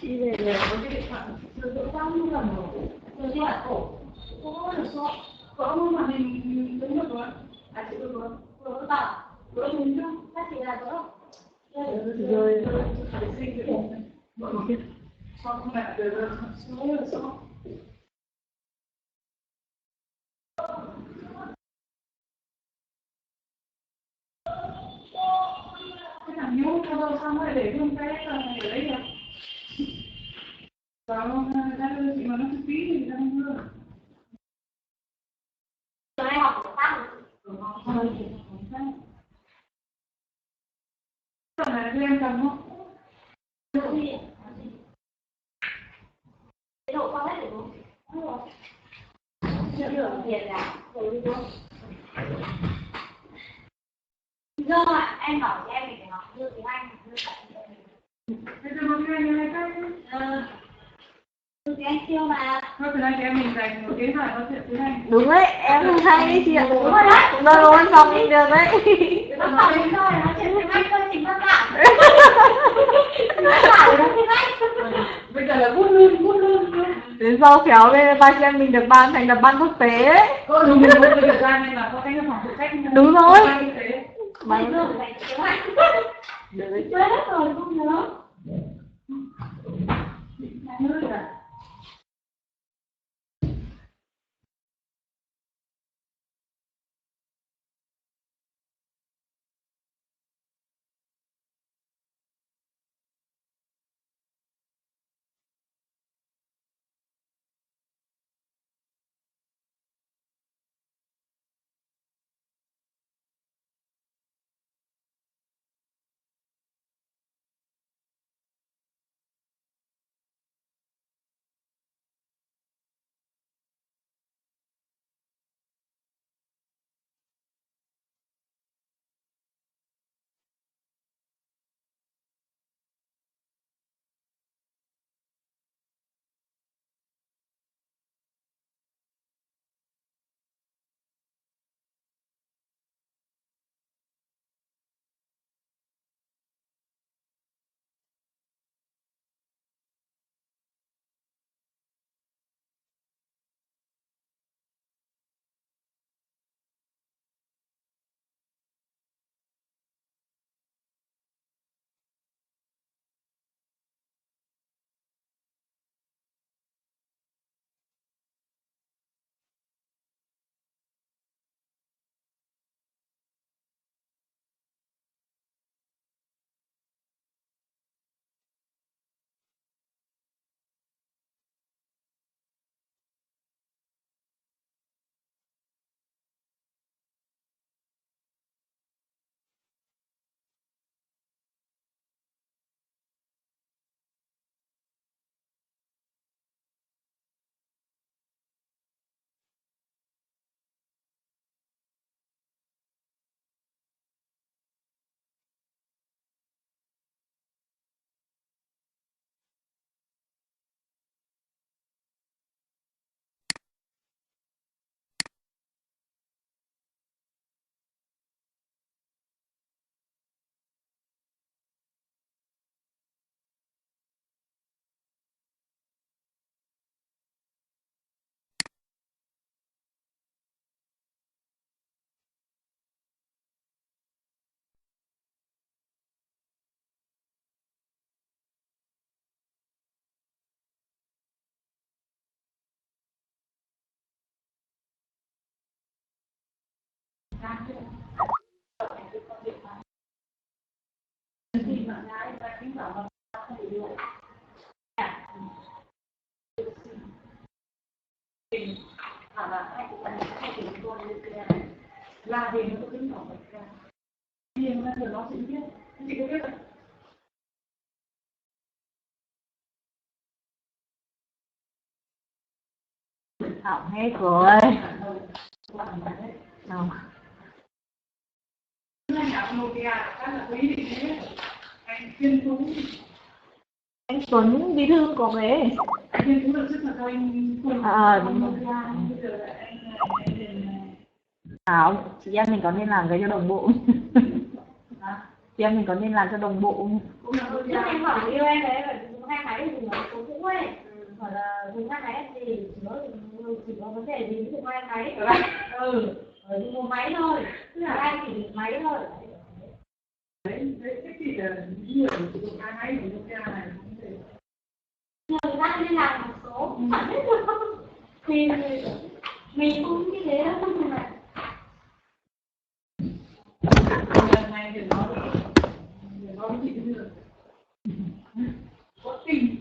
Đi về rồi. Có cái điện thoại sử dụng bao nhiêu lần rồi? Rồi đi hạt cổ. Có được không? Có không mà mình đứng được rồi? À chị được rồi. Rồi bảo. Rồi mình không? Các chị là có không? Rồi. Phải sinh được không? Rồi. Sao không lại được rồi? Sao? Cái thằng nhú cho tôi xong rồi để luôn cái này ở đấy rồi. Sao ra đưa chị mà nó phí thì ra không đưa. Tôi hay học của tăng. Cái này đưa em cầm không? Được đi. Cái độ con hết được không? Đúng rồi. Chưa được tiền là rồi đi luôn. Dơ ạ, em bảo chị em mình phải học như tiếng Anh, như vậy. Bây giờ một ngày như này cái Như tiếng Anh siêu mà. thôi từ nay chị em mình dành một tiếng hỏi nói chuyện tiếng Anh. Đúng đấy, em hay đấy chị ạ. Đúng rồi đấy. Vâng, luôn xong đi được đấy. Nó bảo đến rồi nói chuyện tiếng Anh thôi chính đơn giản. Đơn giản là tiếng Anh. Bây giờ là bút luôn. Đến sau khéo bên ba chị em mình được ban thành lập ban quốc tế ấy. Đúng mình có thời gian nên là có cái phòng phụ trách. Đúng rồi. Bây giờ phải dành tiếng Anh. Được đấy. Quên hết rồi không nhớ. Nhớ rồi à? Học hết rồi. Nào. Anh Tuấn bí thư của đấy. Không, chị em mình có nên làm cái cho đồng bộ. Chị em mình có nên làm cho đồng bộ. Em hỏi yêu em đấy là dùng hai máy thì dùng số cũ ấy. Hỏi là dùng hai máy thì chỉ có vấn đề gì dùng hai máy. Dùng một máy thôi. Tức là anh chỉ dùng máy thôi. Đấy, cái gì là những người dùng hai máy thì dùng cái này. Người ta nên làm một số thì mình cũng như thế đó không phải. Lần này thì nó bị như có tình.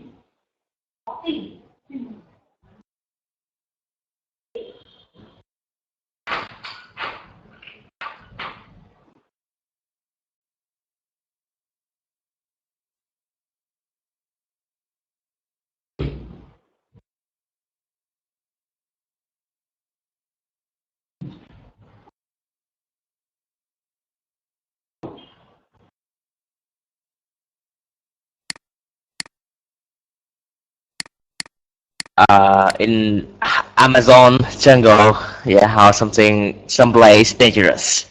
In Amazon jungle, yeah, or something, someplace dangerous.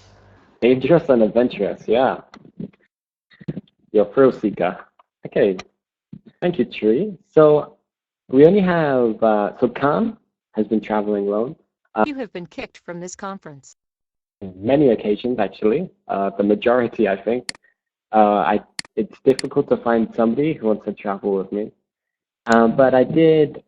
Dangerous and adventurous, yeah. You're a pro seeker. Okay, thank you, Tree. So we only have, so Khan has been traveling alone. You have been kicked from this conference. Many occasions, actually. The majority, I think. It's difficult to find somebody who wants to travel with me. But I did